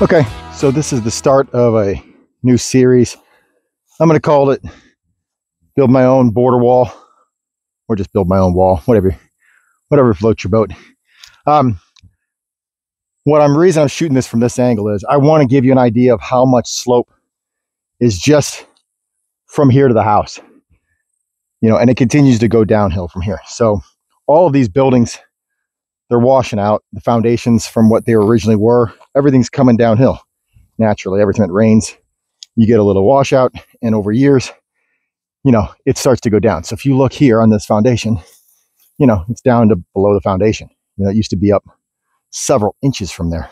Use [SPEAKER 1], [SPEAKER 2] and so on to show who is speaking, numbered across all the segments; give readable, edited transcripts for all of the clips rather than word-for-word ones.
[SPEAKER 1] Okay, so this is the start of a new series. I'm going to call it Build My Own Border Wall, or just Build My Own Wall, whatever floats your boat. Reason I'm shooting this from this angle is I want to give you an idea of how much slope is just from here to the house, and it continues to go downhill from here. So all of these buildings, they're washing out. The foundations from what they originally were, everything's coming downhill. Naturally, every time it rains, you get a little washout, and over years, it starts to go down. So if you look here on this foundation, it's down to below the foundation. It used to be up several inches from there.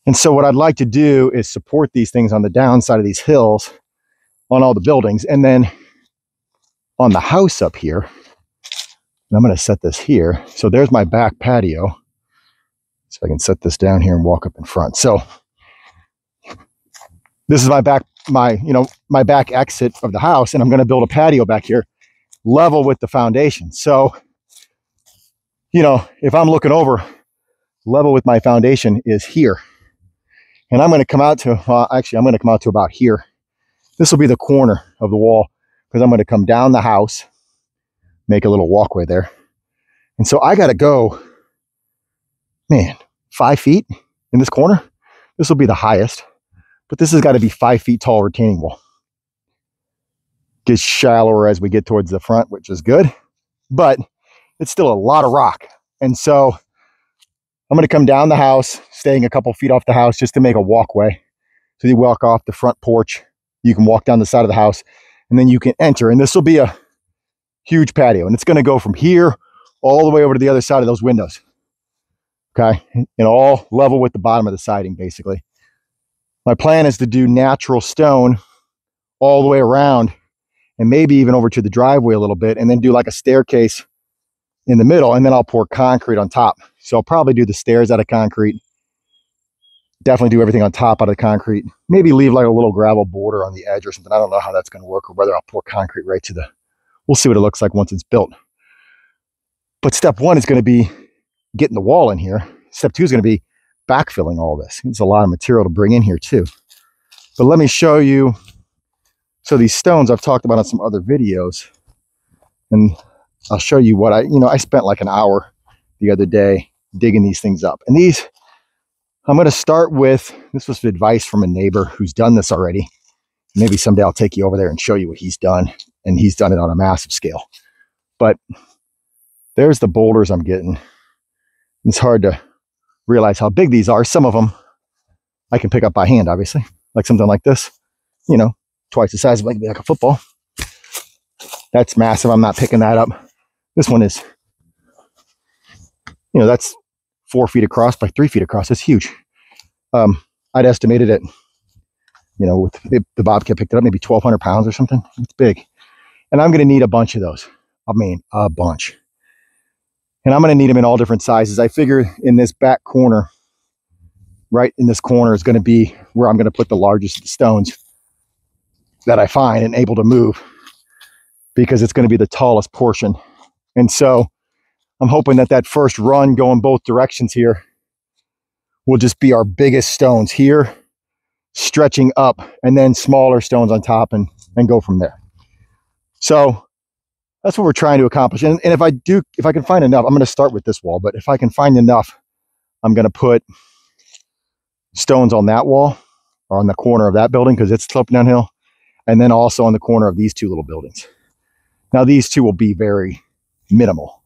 [SPEAKER 1] And so what I'd like to do is support these things on the downside of these hills on all the buildings. And then on the house up here, I'm going to set this here. So there's my back patio. So I can set this down here and walk up in front. So this is my back exit of the house, and I'm going to build a patio back here level with the foundation. So, if I'm looking over, level with my foundation is here. And I'm going to come out to, I'm going to come out to about here. This will be the corner of the wall because I'm going to come down the house, make a little walkway there. And so I got to go, 5 feet in this corner. This will be the highest. But this has got to be 5 feet tall retaining wall. Gets shallower as we get towards the front, which is good, but it's still a lot of rock. And so I'm going to come down the house, staying a couple feet off the house just to make a walkway. So you walk off the front porch, you can walk down the side of the house, and then you can enter. And this will be a huge patio. And it's going to go from here all the way over to the other side of those windows. Okay. And all level with the bottom of the siding, basically. My plan is to do natural stone all the way around and maybe even over to the driveway a little bit, and then do like a staircase in the middle, and then I'll pour concrete on top. So I'll probably do the stairs out of concrete. Definitely do everything on top out of concrete. Maybe leave like a little gravel border on the edge or something. I don't know how that's going to work, or whether I'll pour concrete right to the, we'll see what it looks like once it's built. But step one is going to be getting the wall in here. Step two is going to be backfilling all this. It's a lot of material to bring in here too. But let me show you. So these stones I've talked about on some other videos, and I'll show you what I spent like an hour the other day digging these things up. And these, I'm going to start with, this was advice from a neighbor who's done this already. Maybe someday I'll take you over there and show you what he's done. And he's done it on a massive scale. But there's the boulders I'm getting. It's hard to realize how big these are. Some of them I can pick up by hand, obviously, like something like this, twice the size of like a football. That's massive. I'm not picking that up. This one is, that's 4 feet across by 3 feet across. It's huge. I'd estimated it, with the Bobcat picked it up, maybe 1,200 pounds or something. It's big. And I'm going to need a bunch of those. I mean, a bunch. And I'm going to need them in all different sizes. I figure in this back corner, right in this corner, is going to be where I'm going to put the largest stones that I find and able to move, because it's going to be the tallest portion. And so I'm hoping that first run going both directions here will just be our biggest stones here, stretching up, and then smaller stones on top, and go from there. So that's what we're trying to accomplish. And if I can find enough, I'm going to start with this wall, but if I can find enough, I'm going to put stones on that wall or on the corner of that building, because it's sloping downhill, and then also on the corner of these two little buildings. Now these two will be very minimal.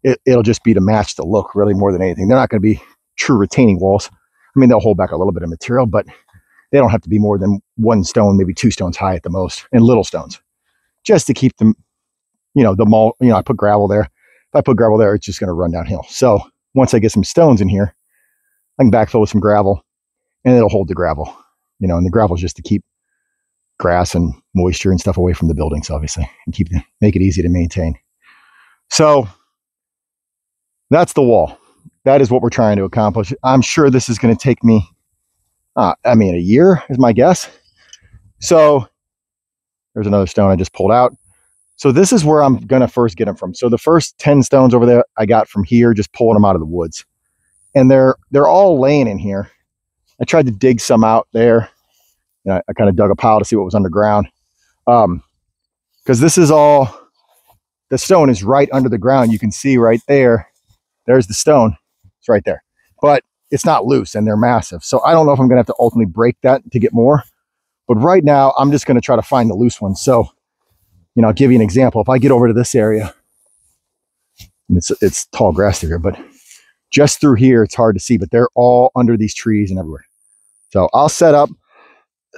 [SPEAKER 1] It'll just be to match the look, really, more than anything. They're not going to be true retaining walls. I mean, they'll hold back a little bit of material, but they don't have to be more than one stone, maybe 2 stones high at the most, and little stones, just to keep them, I put gravel there. If I put gravel there, it's just going to run downhill. So once I get some stones in here, I can backfill with some gravel, and it'll hold the gravel, and the gravel is just to keep grass and moisture and stuff away from the buildings, obviously, and make it easy to maintain. So that's the wall. That is what we're trying to accomplish. I'm sure this is going to take me, a year is my guess. So there's another stone I just pulled out. So this is where I'm going to first get them from. So the first 10 stones over there I got from here, just pulling them out of the woods. And they're all laying in here. I tried to dig some out there. You know, I kind of dug a pile to see what was underground. Because this is all, the stone is right under the ground. You can see right there, there's the stone. It's right there. But it's not loose and they're massive. So I don't know if I'm gonna have to ultimately break that to get more. But right now, I'm just gonna try to find the loose ones. So, you know, I'll give you an example. If I get over to this area, and it's tall grass through here, but just through here, it's hard to see, but they're all under these trees and everywhere. So I'll set up,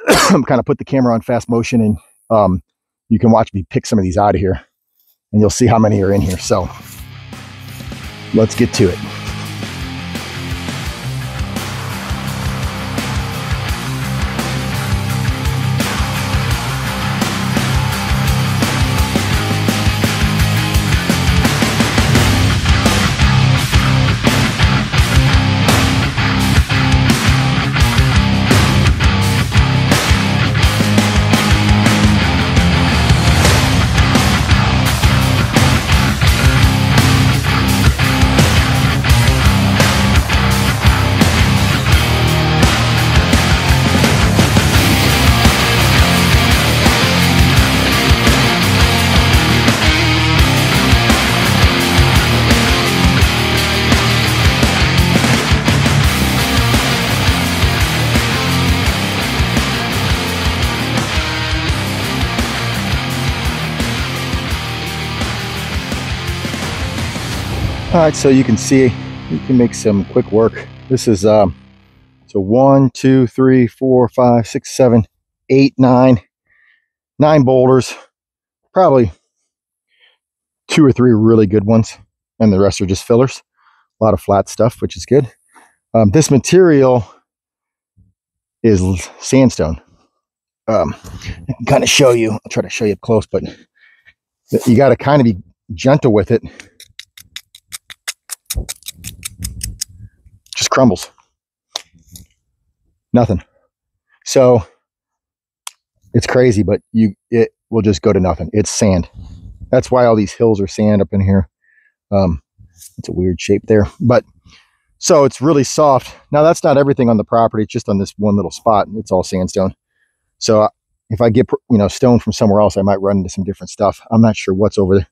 [SPEAKER 1] kind of put the camera on fast motion, and you can watch me pick some of these out of here, and you'll see how many are in here. So let's get to it. All right, so you can see, you can make some quick work. This is, so 1, 2, 3, 4, 5, 6, 7, 8, 9 boulders, probably 2 or 3 really good ones, and the rest are just fillers. A lot of flat stuff, which is good. This material is sandstone. I can kind of show you, I'll try to show you up close, but you got to kind of be gentle with it. Just crumbles. Nothing. So it's crazy, but it will just go to nothing. It's sand. That's why all these hills are sand up in here. It's a weird shape there, but so it's really soft. Now that's not everything on the property. It's just on this one little spot. It's all sandstone. So if I get, you know, stone from somewhere else, I might run into some different stuff. I'm not sure what's over there,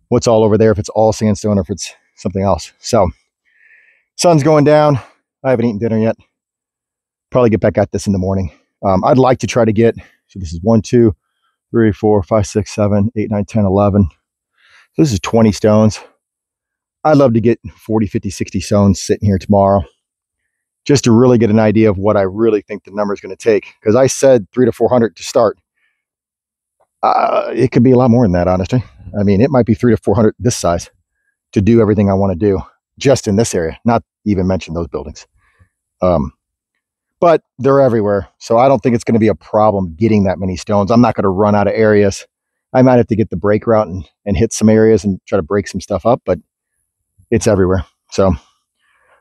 [SPEAKER 1] what's all over there, if it's all sandstone or if it's something else. So sun's going down. I haven't eaten dinner yet. Probably get back at this in the morning. I'd like to try to get, so this is 1, 2, 3, 4, 5, 6, 7, 8, 9, 10, 11. So this is 20 stones. I'd love to get 40, 50, 60 stones sitting here tomorrow, just to really get an idea of what I really think the number is going to take. Because I said 300 to 400 to start. It could be a lot more than that, honestly. I mean, it might be 300 to 400 this size to do everything I want to do just in this area, not even mention those buildings. But they're everywhere. So I don't think it's going to be a problem getting that many stones. I'm not going to run out of areas. I might have to get the break route and hit some areas and try to break some stuff up, but it's everywhere. So, all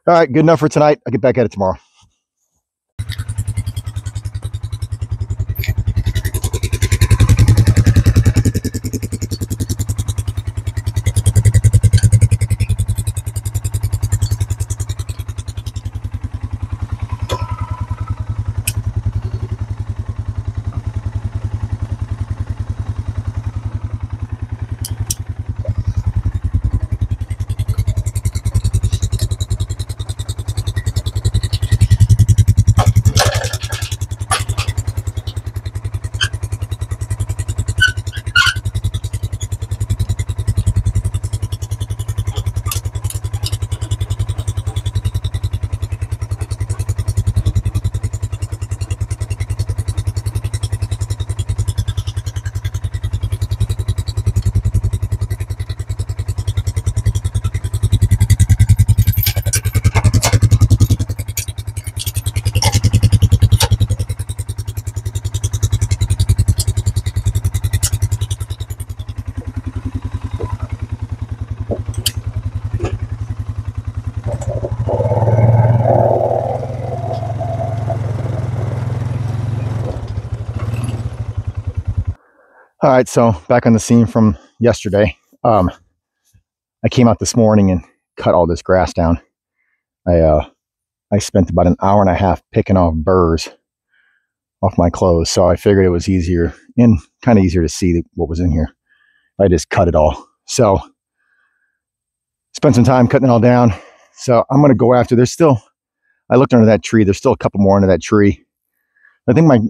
[SPEAKER 1] right, good enough for tonight. I'll get back at it tomorrow. All right, so back on the scene from yesterday. I came out this morning and cut all this grass down. I I spent about an hour and a half picking off burrs off my clothes. So I figured it was easier and kind of easier to see what was in here. I just cut it all. So spent some time cutting it all down. So I'm going to go after, I looked under that tree. There's still a couple more under that tree. I think my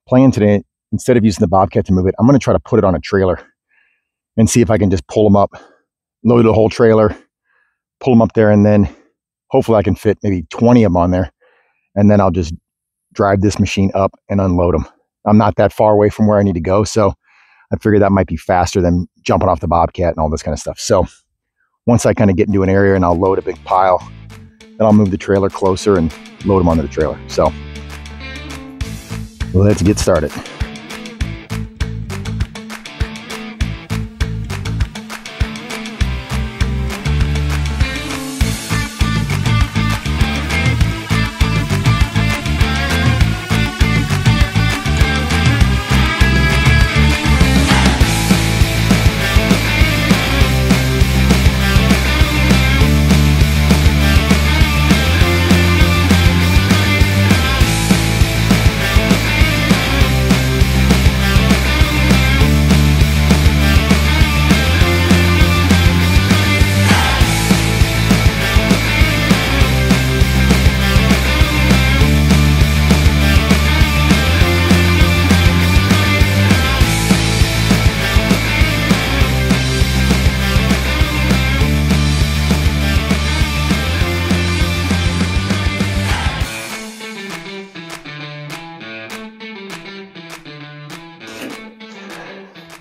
[SPEAKER 1] plan today, instead of using the Bobcat to move it, I'm going to try to put it on a trailer and see if I can just pull them up, load the whole trailer, pull them up there, and then hopefully I can fit maybe 20 of them on there. And then I'll just drive this machine up and unload them. I'm not that far away from where I need to go. So I figured that might be faster than jumping off the Bobcat and all this kind of stuff. So once I kind of get into an area and I'll load a big pile, then I'll move the trailer closer and load them onto the trailer. So let's get started.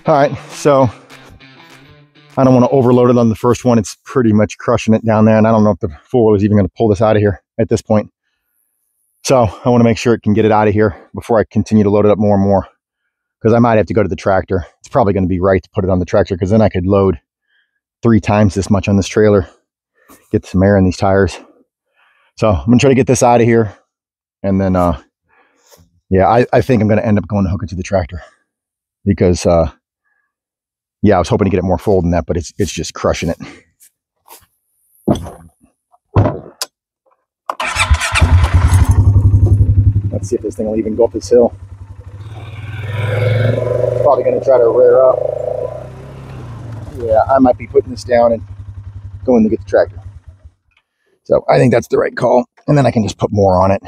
[SPEAKER 1] All right, so I don't want to overload it on the first one. It's pretty much crushing it down there, and I don't know if the four-wheel is even going to pull this out of here at this point. So I want to make sure it can get it out of here before I continue to load it up more and more, because I might have to go to the tractor. It's probably going to be right to put it on the tractor, because then I could load 3 times this much on this trailer, get some air in these tires. So I'm going to try to get this out of here, and then, yeah, I think I'm going to end up going to hook it to the tractor, because yeah, I was hoping to get it more full than that, but it's just crushing it. Let's see if this thing will even go up this hill. It's probably going to try to rear up. Yeah, I might be putting this down and going to get the tractor. So I think that's the right call. And then I can just put more on it.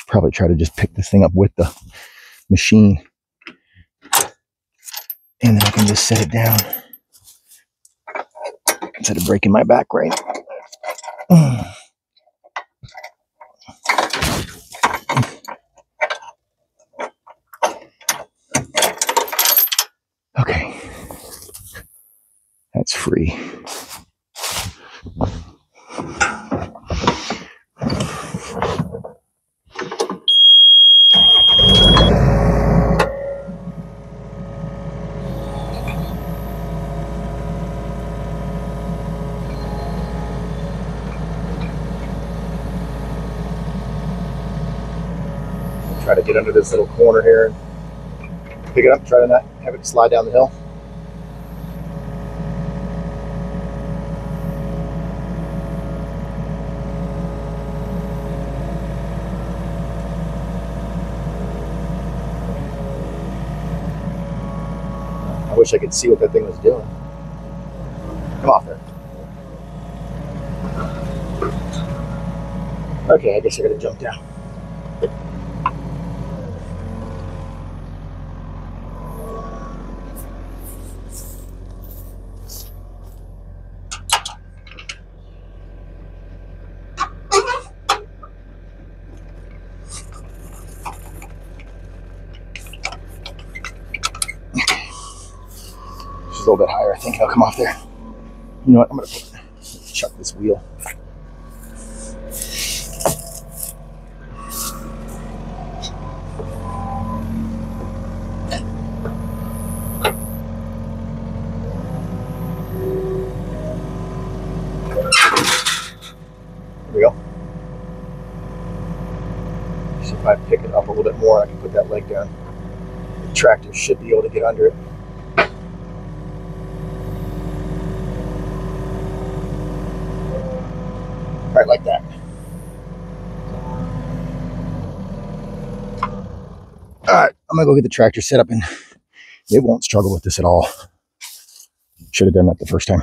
[SPEAKER 1] Probably try to just pick this thing up with the machine, and then I can just set it down instead of breaking my back, right? Okay, that's free. Try to get under this little corner here and pick it up, try to not have it slide down the hill. I wish I could see what that thing was doing. Come off there. Okay, I guess I gotta jump down. A little bit higher, I think it'll come off there. You know what, I'm gonna chuck this wheel. There we go. So if I pick it up a little bit more, I can put that leg down. The tractor should be able to get under it. Right like that. All right, I'm gonna go get the tractor set up and it won't struggle with this at all. Should have done that the first time.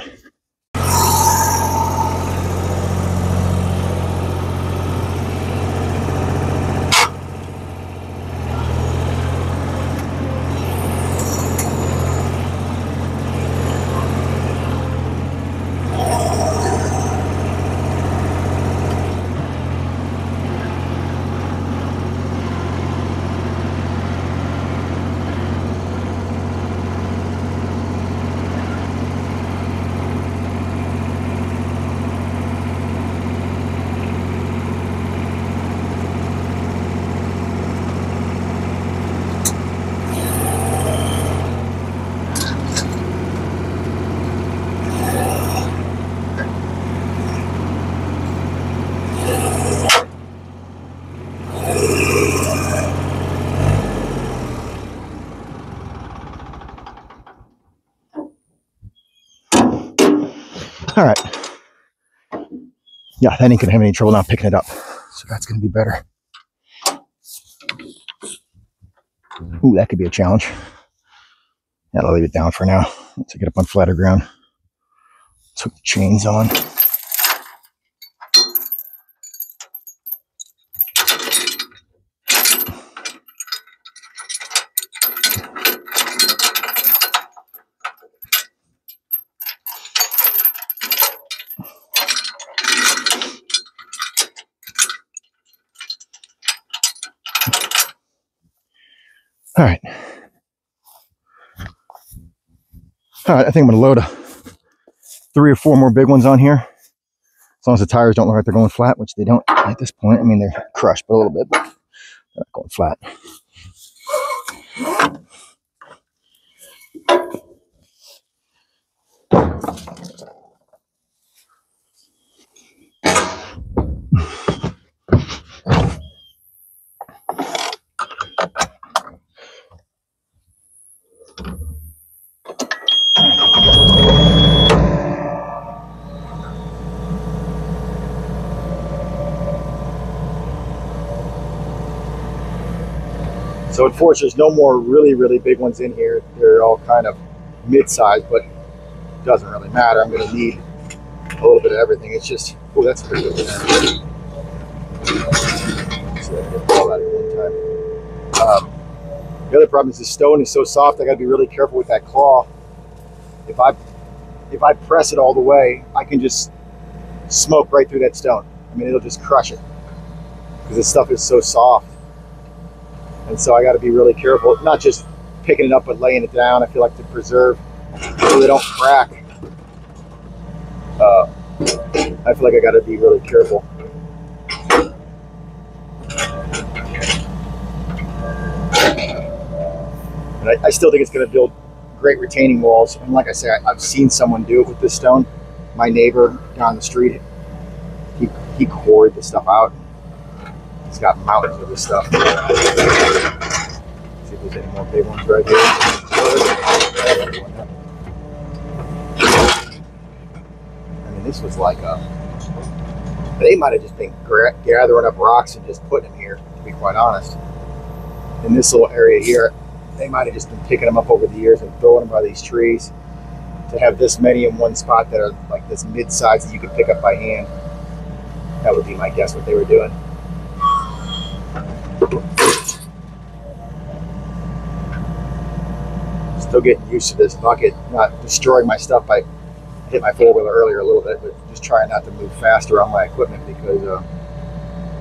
[SPEAKER 1] All right. Yeah, that ain't gonna have any trouble not picking it up. So that's gonna be better. Ooh, that could be a challenge. Yeah, I'll leave it down for now. Let's get up on flatter ground. Let's hook the chains on. All right. All right, I think I'm gonna load 3 or 4 more big ones on here. As long as the tires don't look like they're going flat, which they don't at this point. I mean, they're crushed a little bit, but they're not going flat. So unfortunately, there's no more really big ones in here. They're all kind of mid-sized, but it doesn't really matter. I'm going to need a little bit of everything. It's just, oh, that's pretty good. So I get all that at one time. The other problem is the stone is so soft. I got to be really careful with that claw. If I press it all the way, I can just smoke right through that stone. I mean, it'll just crush it because this stuff is so soft. And so I got to be really careful, not just picking it up, but laying it down. I feel like to preserve so they don't crack. I feel like I got to be really careful. And I still think it's going to build great retaining walls. And like I say, I've seen someone do it with this stone. My neighbor down the street, he quarried the stuff out. He's got mountains of this stuff. See if there's any more big ones right here. I mean, this was like they might have just been gathering up rocks and just putting them here, to be quite honest. In this little area here, they might have just been picking them up over the years and throwing them by these trees. To have this many in one spot that are like this mid-size that you can pick up by hand, that would be my guess what they were doing. Still getting used to this bucket, not destroying my stuff. I hit my four-wheeler earlier a little bit, but just trying not to move faster on my equipment because I'm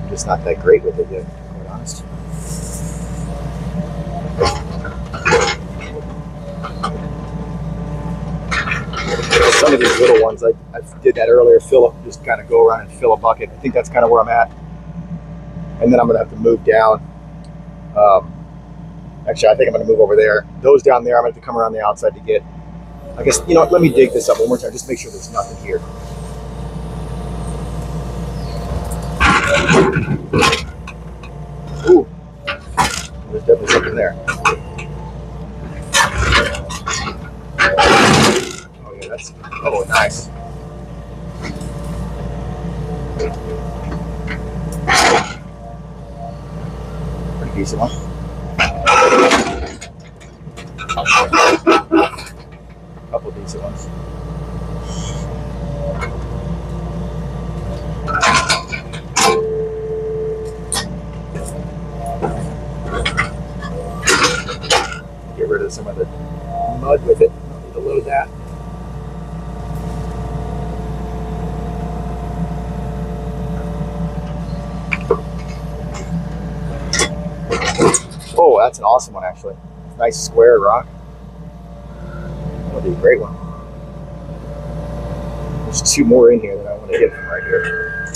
[SPEAKER 1] just not that great with it yet, to be quite honest. Some of these little ones, I did that earlier, just kind of go around and fill a bucket. I think that's kind of where I'm at. And then I'm going to have to move down. Actually, I think I'm going to move over there. Those down there, I'm going to have to come around the outside to get. I guess, you know what, let me dig this up one more time, just make sure there's nothing here. Ooh, there's definitely something there. Oh yeah, oh nice. Pretty decent one. Couple decent ones. Get rid of some of the mud with it. Don't need to load that. Oh, that's an awesome one, actually. Nice square rock. That'll be a great one. There's two more in here that I want to hit from right here.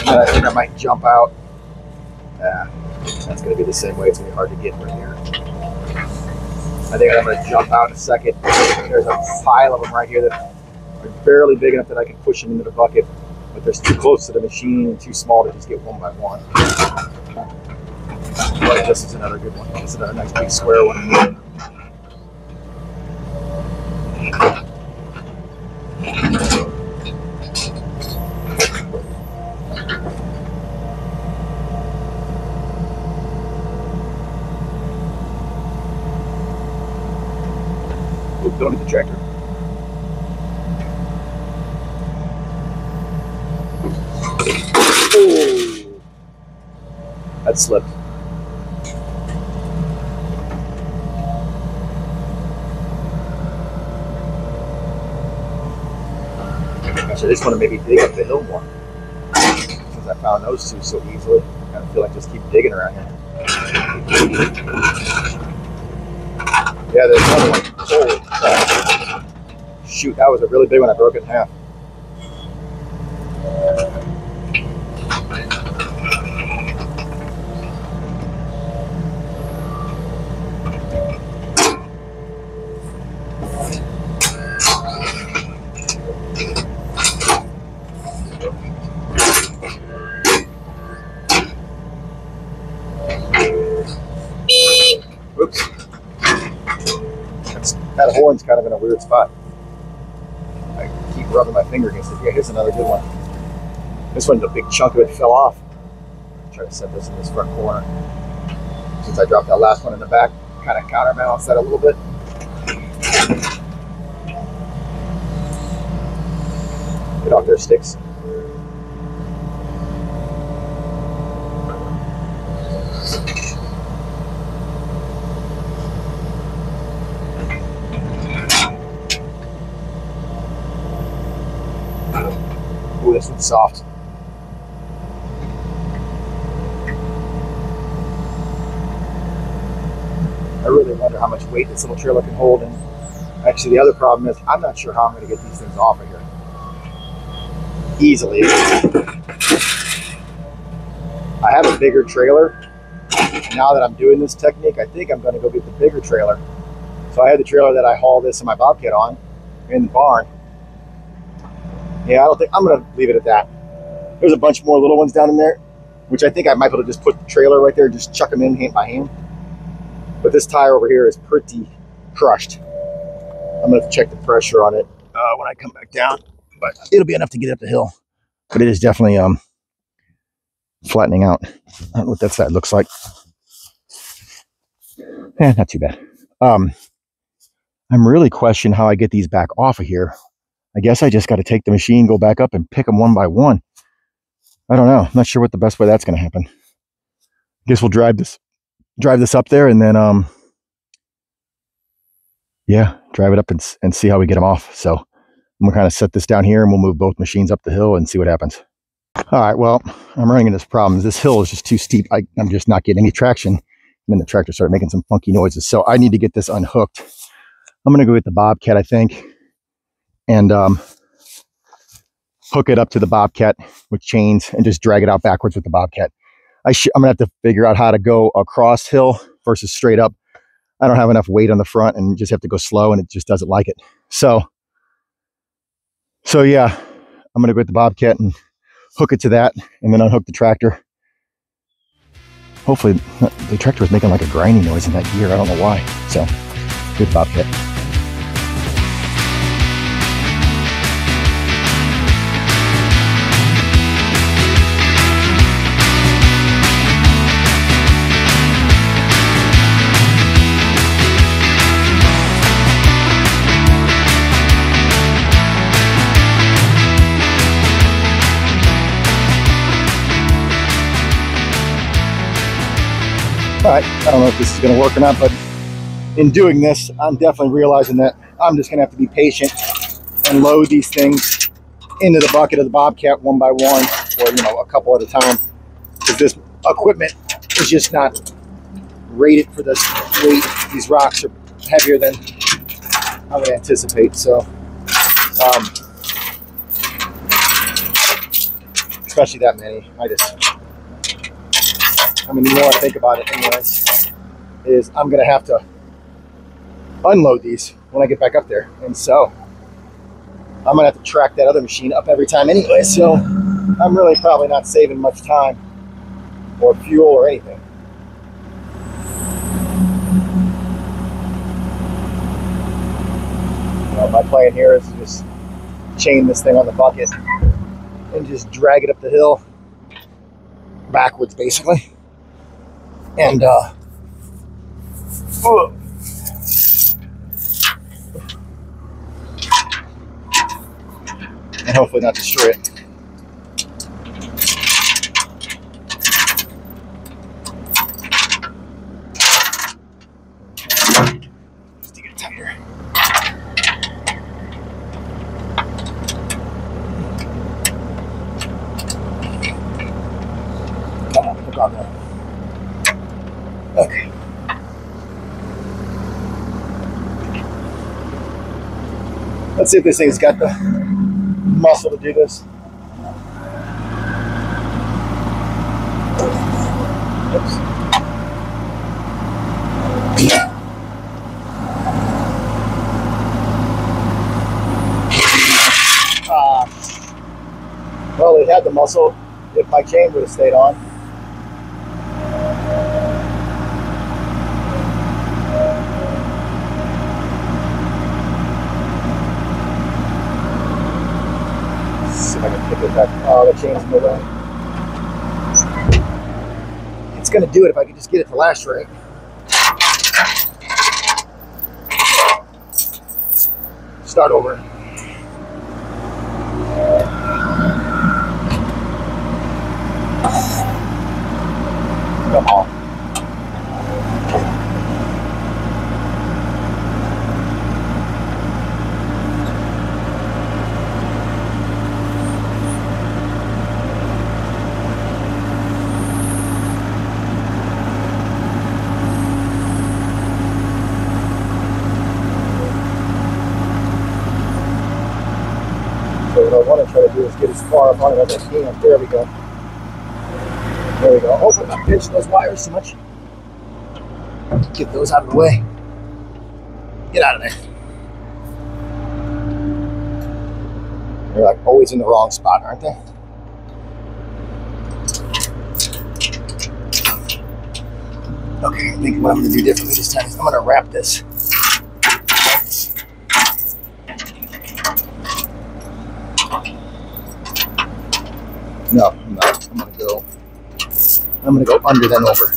[SPEAKER 1] And I think I might jump out. Yeah, that's going to be the same way. It's going to be hard to get right here. I think I'm going to jump out in a second. There's a pile of them right here that are barely big enough that I can push them into the bucket. But they're too close to the machine and too small to just get one by one. But this is another good one. This is another nice big square one. Don't hit the tractor. Oh, that slipped. Actually, I just want to maybe dig up the hill more. Since I found those two so easily, I kind of feel like just keep digging around here. Yeah, there's another one. Holy crap. Shoot, that was a really big one. I broke it in half. Oops. That horn's kind of in a weird spot. I keep rubbing my finger against it. Yeah, here's another good one. This one, the big chunk of it fell off. Try to set this in this front corner. Since I dropped that last one in the back, kind of counterbalance that a little bit. Get off their sticks. Ooh, this one's soft. I really wonder how much weight this little trailer can hold. And actually, the other problem is I'm not sure how I'm going to get these things off of here easily. I have a bigger trailer. Now that I'm doing this technique, I think I'm going to go get the bigger trailer. So I had the trailer that I haul this and my Bobcat on in the barn. Yeah, I don't think I'm going to leave it at that. There's a bunch more little ones down in there, which I think I might be able to just put the trailer right there and just chuck them in hand by hand. But this tire over here is pretty crushed. I'm going to have to check the pressure on it when I come back down, but it'll be enough to get up the hill. But it is definitely flattening out. I don't know what that side looks like. Eh, not too bad. I'm really questioning how I get these back off of here. I guess I just got to take the machine, go back up and pick them one by one. I don't know. I'm not sure what the best way that's going to happen. I guess we'll drive this up there and then, yeah, drive it up and see how we get them off. So I'm going to kind of set this down here and we'll move both machines up the hill and see what happens. All right, well, I'm running into this problem. This hill is just too steep. I'm just not getting any traction. And then the tractor started making some funky noises. So I need to get this unhooked. I'm going to go get the Bobcat, I think, and hook it up to the Bobcat with chains and just drag it out backwards with the Bobcat. I'm going to have to figure out how to go across hill versus straight up. I don't have enough weight on the front and just have to go slow and it just doesn't like it. So yeah, I'm going to go get the Bobcat and hook it to that and then unhook the tractor. Hopefully the tractor was making like a grinding noise in that gear. I don't know why. So good Bobcat. Alright, I don't know if this is going to work or not, but in doing this, I'm definitely realizing that I'm just going to have to be patient and load these things into the bucket of the Bobcat one by one, or a couple at a time, because this equipment is just not rated for this weight. These rocks are heavier than I would anticipate, so especially that many. I mean, the more I think about it anyways, is I'm gonna have to unload these when I get back up there, and so I'm gonna have to track that other machine up every time anyway, so I'm really probably not saving much time or fuel or anything. My plan here is to just chain this thing on the bucket and just drag it up the hill backwards, basically. And hopefully not destroy it. Just to get it tighter. Come on, hook on there. Okay. Let's see if this thing's got the muscle to do this. Oops. Well, it had the muscle if my chain would have stayed on. See if I can pick it back. Oh, the chain's moving. It's going to do it if I can just get it to last right. Start over. Come on. So what I want to try to do is get as far up on it as I can. There we go. There we go. Hopefully not pinch those wires too much. Get those out of the way. Get out of there. They're like always in the wrong spot, aren't they? Okay, I think what I'm going to do differently this time is I'm going to wrap this. No, I'm not. I'm going to go under then over.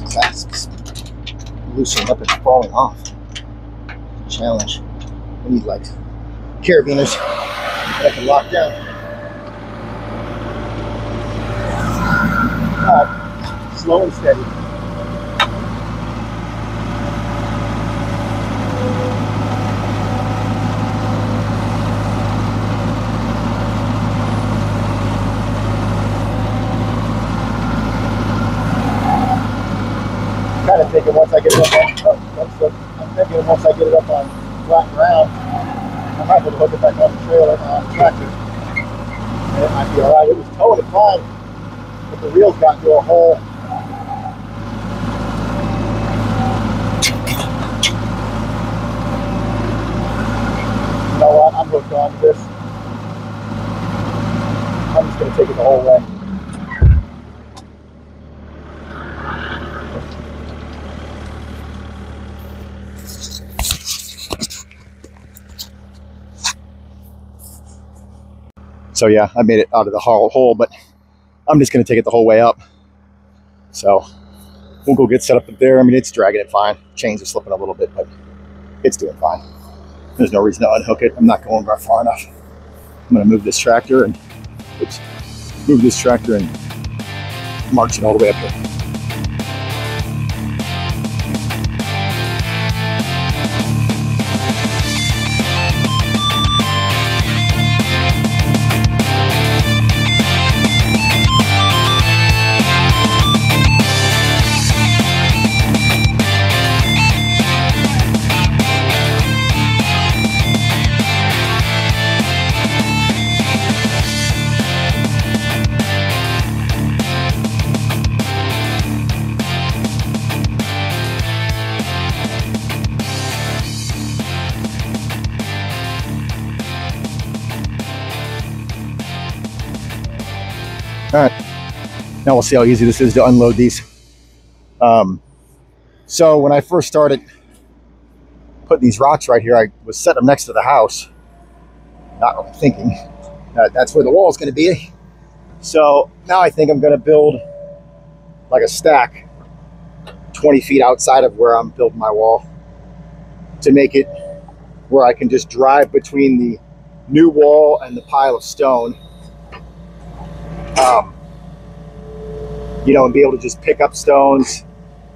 [SPEAKER 1] Clasps loosening up and falling off. Challenge. We need like carabiners that I can lock down. Slow and steady. Kind of thinking once I get it up on, I'm thinking once I get it up on flat ground, I might be able to hook it back on the trailer on the tractor. And it might be alright. It was towing it fine, but the wheels got into a hole. You know what? I'm hooked on this. I'm just going to take it the whole way. So yeah, I made it out of the hole, but I'm just going to take it the whole way up. So we'll go get set up there. I mean, it's dragging it fine. Chains are slipping a little bit, but it's doing fine. There's no reason to unhook it. I'm not going far enough. I'm going to move this tractor and march it all the way up here. All right, now we'll see how easy this is to unload these. So when I first started putting these rocks right here, I was setting them next to the house, not really thinking that that's where the wall is going to be. So now I think I'm going to build like a stack 20 feet outside of where I'm building my wall to make it where I can just drive between the new wall and the pile of stone. You know, and be able to just pick up stones,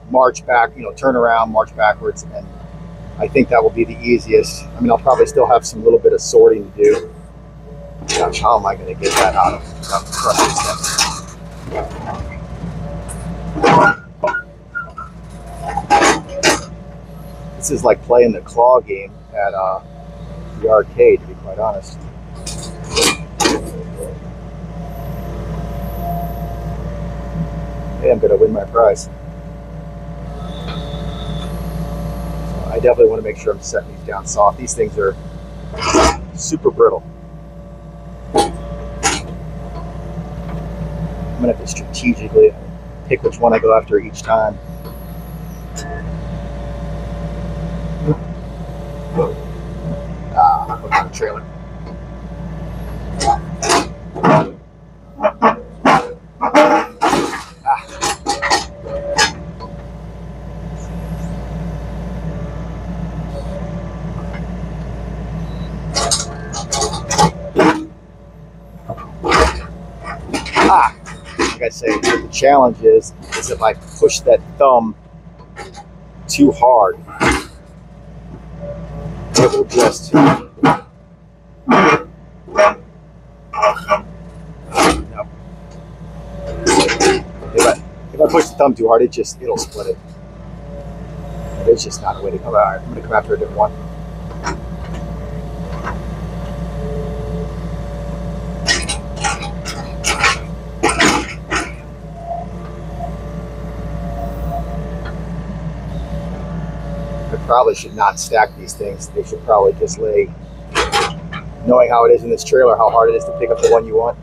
[SPEAKER 1] march back, you know, turn around, march backwards, and I think that will be the easiest. I mean, I'll probably still have some little bit of sorting to do. Gosh, how am I going to get that out of the front? This is like playing the claw game at the arcade, to be quite honest. Hey, I'm going to win my prize. So I definitely want to make sure I'm setting these down soft. These things are super brittle. I'm going to have to strategically pick which one I go after each time. I'll put on the trailer. Like I say, the challenge is if I push that thumb too hard, it will just no. If I push the thumb too hard, it'll split it. It's just not a way to come out. I'm going to come after a different one. Probably should not stack these things. They should probably just lay, knowing how it is in this trailer, how hard it is to pick up the one you want.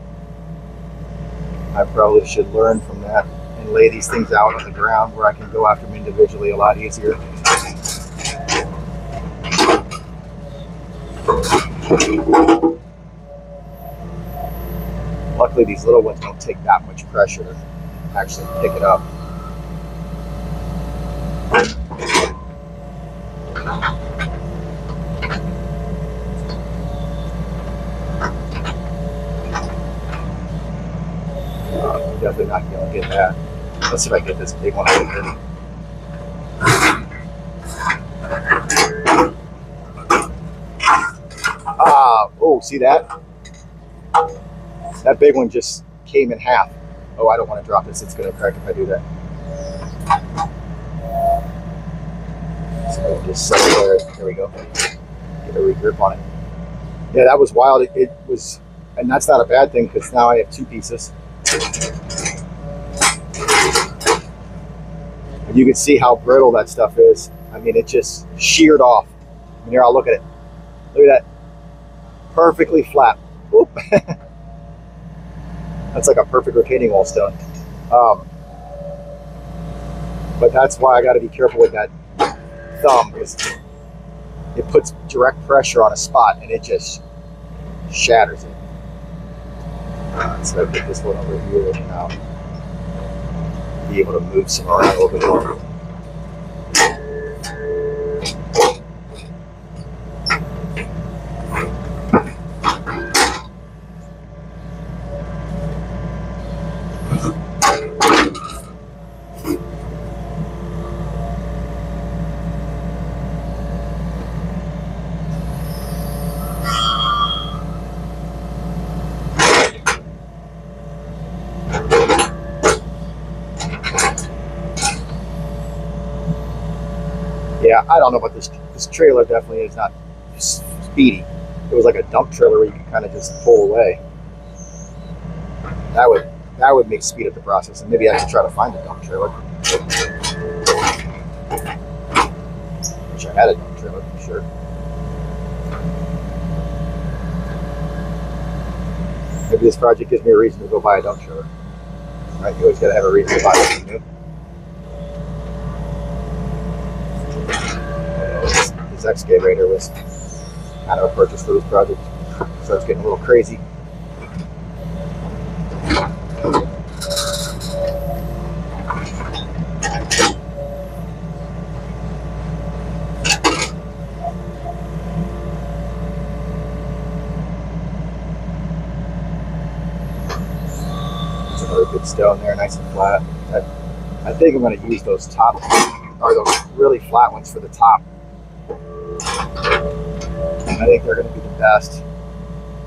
[SPEAKER 1] I probably should learn from that and lay these things out on the ground where I can go after them individually a lot easier. Luckily, these little ones don't take that much pressure to actually pick it up. Definitely not going to get that. Let's see if I can get this big one over here. Oh, see that? That big one just came in half. Oh, I don't want to drop this. It's going to crack if I do that. So just settle there. There we go. Get a regrip on it. Yeah, that was wild. It was, and that's not a bad thing because now I have two pieces. And you can see how brittle that stuff is. I mean, it just sheared off. And here, I'll look at it. Look at that. perfectly flat. Oop. That's like a perfect retaining wall stone. But that's why I got to be careful with that thumb, because it puts direct pressure on a spot and it just shatters it. So I put this one over here and now be able to move some around a little bit more. Yeah, I don't know about this. This trailer definitely is not speedy. It was like a dump trailer where you can kind of just pull away. That would make speed up the process, and maybe I should try to find a dump trailer. Wish I had a dump trailer for sure. Maybe this project gives me a reason to go buy a dump trailer. Right? You always got to have a reason to buy something new. This excavator was kind of a purchase for this project, so it's getting a little crazy. There's another good stone there, nice and flat. I think I'm going to use those top, or those really flat ones for the top. I think they're going to be the best.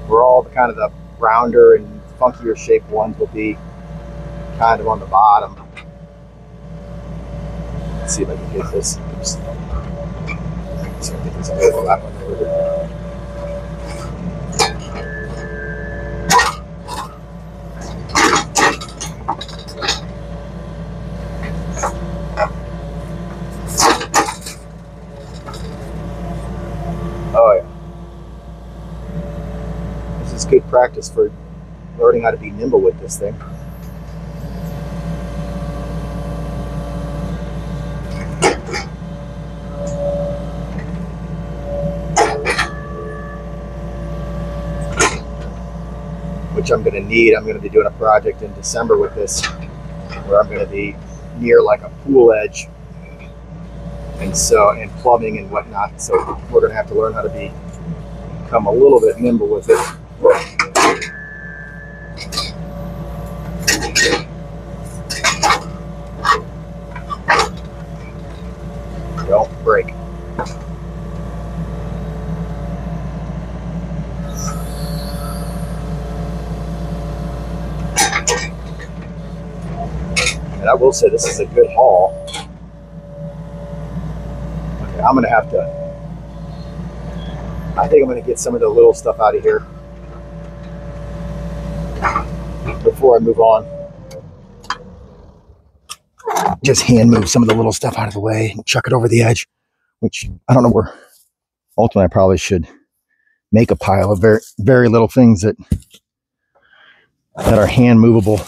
[SPEAKER 1] We're all the kind of the rounder and funkier shaped ones will be kind of on the bottom. Let's see if I can get this. Oops. So I think it's over that one over here. Oh yeah. This is good practice for learning how to be nimble with this thing. Which I'm going to need. I'm going to be doing a project in December with this where I'm going to be near like a pool edge and plumbing and whatnot. So we're going to have to learn how to become a little bit nimble with it. Don't break. And I will say this is a good haul. Okay, I'm gonna have to, I think I'm gonna get some of the little stuff out of here before I move on. Just hand move some of the little stuff out of the way and chuck it over the edge, which I don't know where. Ultimately, I probably should make a pile of very, very little things that are hand movable.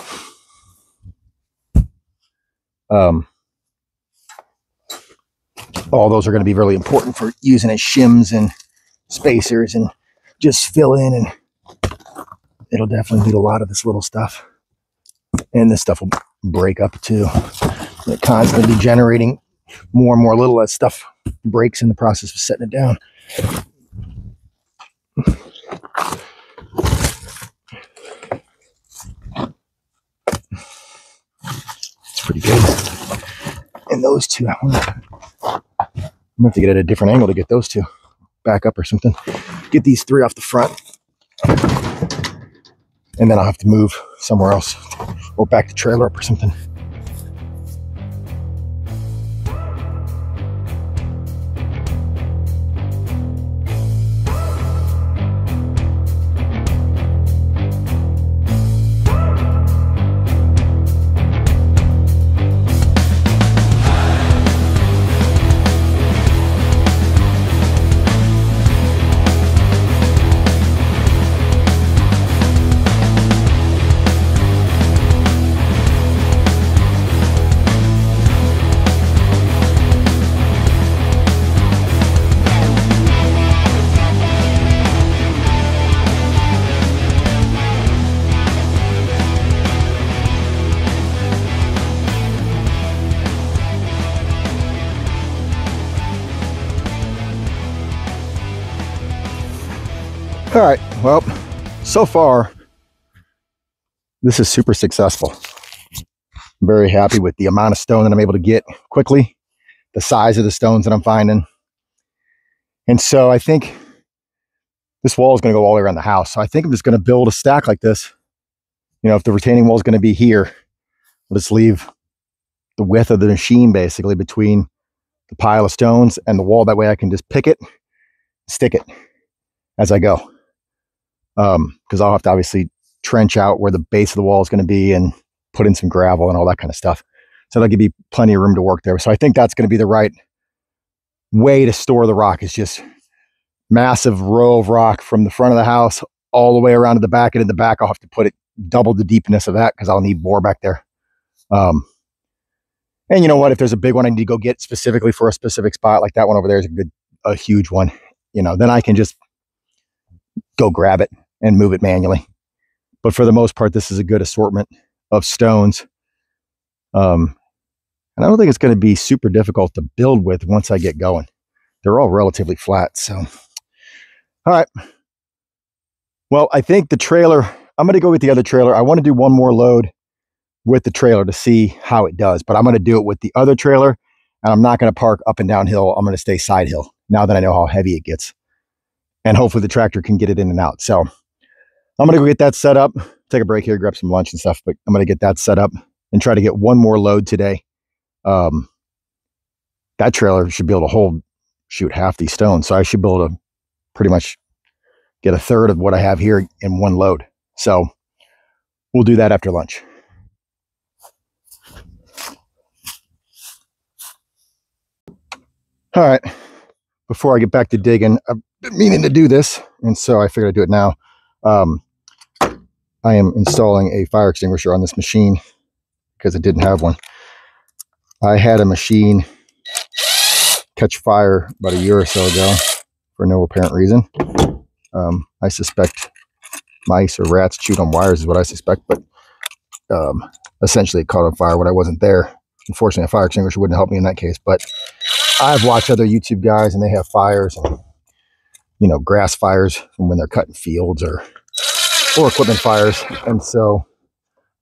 [SPEAKER 1] All those are going to be really important for using as shims and spacers and just fill in, and it'll definitely need a lot of this little stuff. And this stuff will break up too. It constantly generating more and more little as stuff breaks in the process of setting it down. It's pretty good. And those two, I'm gonna have to get at a different angle to get those two back up or something. Get these three off the front. And then I'll have to move somewhere else or back the trailer up or something. All right, well, so far, this is super successful. I'm very happy with the amount of stone that I'm able to get quickly, the size of the stones that I'm finding. And so I think this wall is going to go all the way around the house. So I think I'm just going to build a stack like this. You know, if the retaining wall is going to be here, I'll just leave the width of the machine basically between the pile of stones and the wall. That way I can just pick it, stick it as I go. Because I'll have to obviously trench out where the base of the wall is going to be and put in some gravel and all that kind of stuff. So that'll give me plenty of room to work there. So I think that's going to be the right way to store the rock, is just massive row of rock from the front of the house all the way around to the back. And in the back, I'll have to put it double the deepness of that because I'll need more back there. And you know what? If there's a big one I need to go get specifically for a specific spot, like that one over there is a huge one, you know, then I can just go grab it and move it manually. But for the most part, this is a good assortment of stones. And I don't think it's going to be super difficult to build with once I get going. They're all relatively flat. So, all right. Well, I think the trailer, I'm going to go with the other trailer. I want to do one more load with the trailer to see how it does, but I'm going to do it with the other trailer, and I'm not going to park up and down hill. I'm going to stay side hill now that I know how heavy it gets, and hopefully the tractor can get it in and out. So I'm going to go get that set up, take a break here, grab some lunch and stuff, but I'm going to get that set up and try to get one more load today. That trailer should be able to hold, shoot, half these stones. So I should be able to pretty much get a third of what I have here in one load. So we'll do that after lunch. All right, before I get back to digging, I've been meaning to do this, and so I figured I'd do it now. I am installing a fire extinguisher on this machine because it didn't have one. I had a machine catch fire about a year or so ago for no apparent reason. I suspect mice or rats chewed on wires is what I suspect, but essentially it caught on fire when I wasn't there. Unfortunately, a fire extinguisher wouldn't help me in that case, but I've watched other YouTube guys and they have fires and, you know, grass fires from when they're cutting fields or equipment fires. And so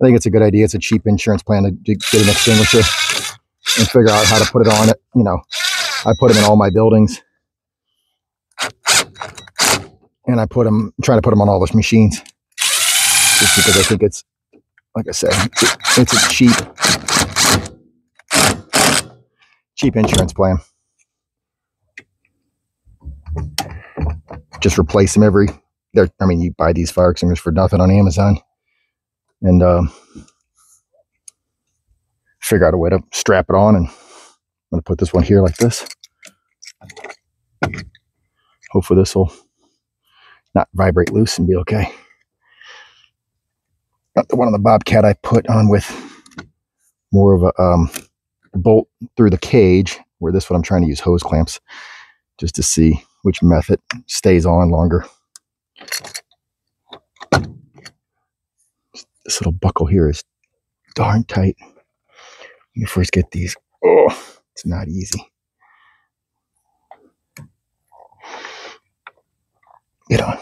[SPEAKER 1] I think it's a good idea. It's a cheap insurance plan to get an extinguisher and figure out how to put it on it. You know, I put them in all my buildings, and I try to put them on all those machines just because I think it's, like I said, it's a cheap insurance plan. Just replace them I mean, you buy these fire extinguishers for nothing on Amazon, and figure out a way to strap it on. And I'm going to put this one here like this. Hopefully this will not vibrate loose and be okay. Not the one on the Bobcat I put on with more of a bolt through the cage, where this one I'm trying to use hose clamps just to see which method stays on longer. This little buckle here is darn tight. When you first get these, oh, it's not easy. Get on.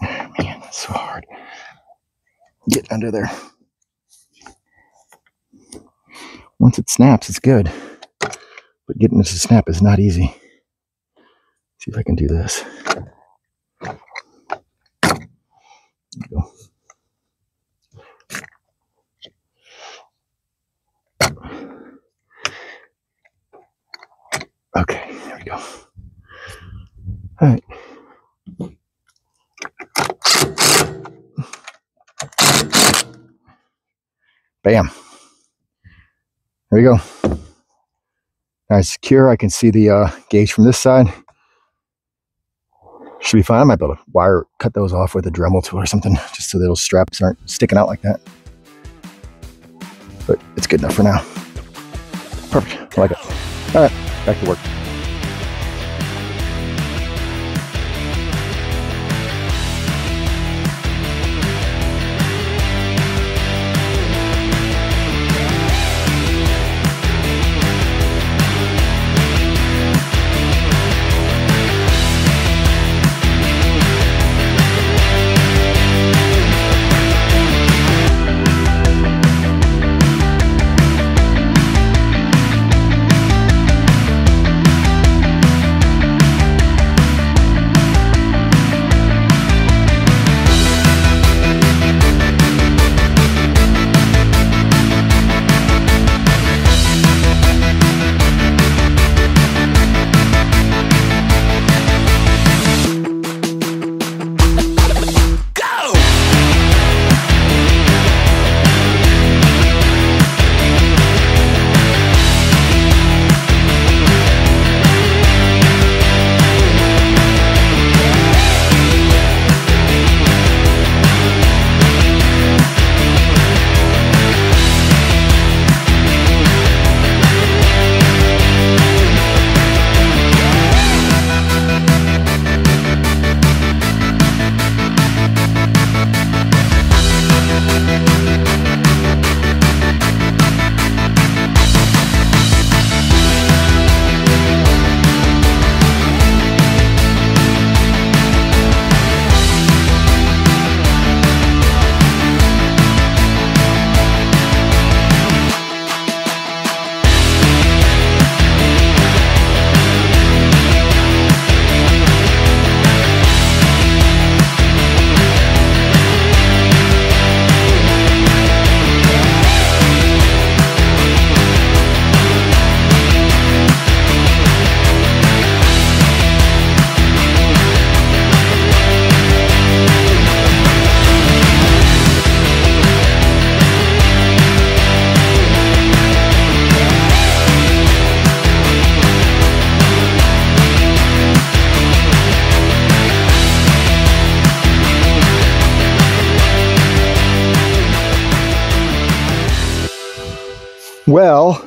[SPEAKER 1] Man, that's so hard. Get under there. Once it snaps, it's good. But getting this to snap is not easy. See if I can do this. There you go. Okay, there we go. All right. Bam. There we go. Now it's secure. I can see the gauge from this side. Should be fine. I might be able to cut those off with a Dremel tool or something, just so the little straps aren't sticking out like that. But it's good enough for now. Perfect. I like it. All right, back to work. Well,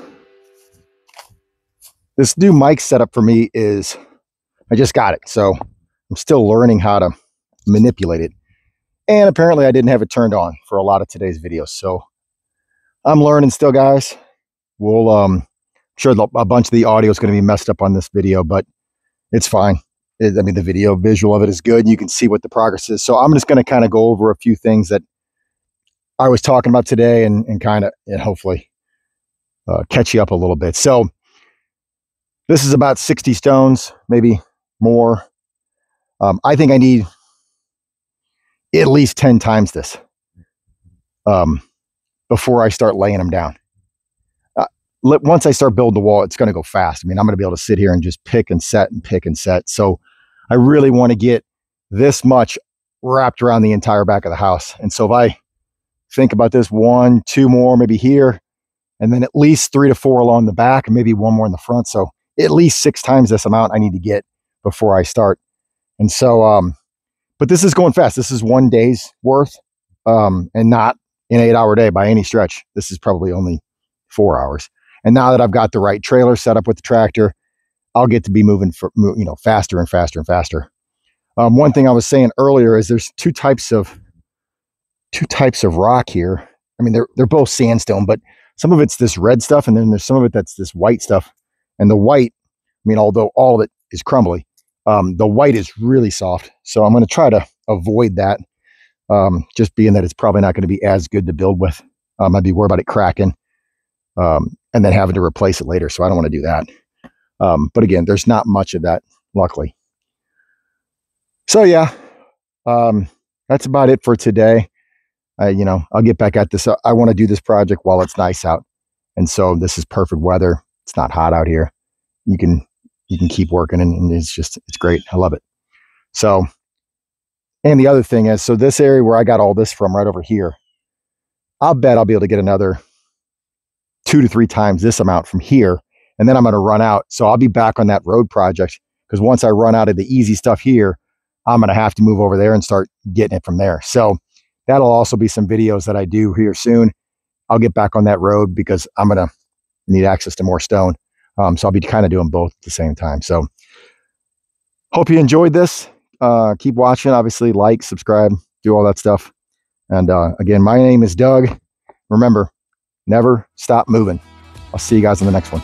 [SPEAKER 1] this new mic setup for me is, I just got it, so I'm still learning how to manipulate it. And apparently I didn't have it turned on for a lot of today's videos, so I'm learning still, guys. We'll, sure a bunch of the audio is going to be messed up on this video, but it's fine. I mean, the video visual of it is good. You can see what the progress is. So I'm just going to kind of go over a few things that I was talking about today and kind of, and hopefully catch you up a little bit. So this is about 60 stones, maybe more. I think I need at least 10 times this before I start laying them down. Once I start building the wall, it's going to go fast. I mean, I'm going to be able to sit here and just pick and set and pick and set. So I really want to get this much wrapped around the entire back of the house. And so if I think about this, 1, 2 more, maybe here, and then at least 3 to 4 along the back, and maybe 1 more in the front. So at least 6 times this amount I need to get before I start. And so, but this is going fast. This is 1 day's worth, and not an 8-hour day by any stretch. This is probably only 4 hours. And now that I've got the right trailer set up with the tractor, I'll get to be moving for, faster and faster and faster. One thing I was saying earlier is there's two types of rock here. I mean, they're both sandstone, but some of it's this red stuff, and then there's some of it that's this white stuff. And the white, I mean, although all of it is crumbly, the white is really soft. So I'm going to try to avoid that, just being that it's probably not going to be as good to build with. I'd be worried about it cracking, and then having to replace it later. So I don't want to do that. But again, there's not much of that, luckily. So yeah, that's about it for today. I'll get back at this. I want to do this project while it's nice out. And so this is perfect weather. It's not hot out here. You can keep working, and it's great. I love it. So, and the other thing is, so this area where I got all this from right over here, I'll bet I'll be able to get another 2 to 3 times this amount from here. And then I'm going to run out. So I'll be back on that road project, because once I run out of the easy stuff here, I'm going to have to move over there and start getting it from there. So that'll also be some videos that I do here soon. I'll get back on that road because I'm going to need access to more stone. So I'll be kind of doing both at the same time. So hope you enjoyed this. Keep watching, obviously, like, subscribe, do all that stuff. And again, my name is Doug. Remember, never stop moving. I'll see you guys in the next one.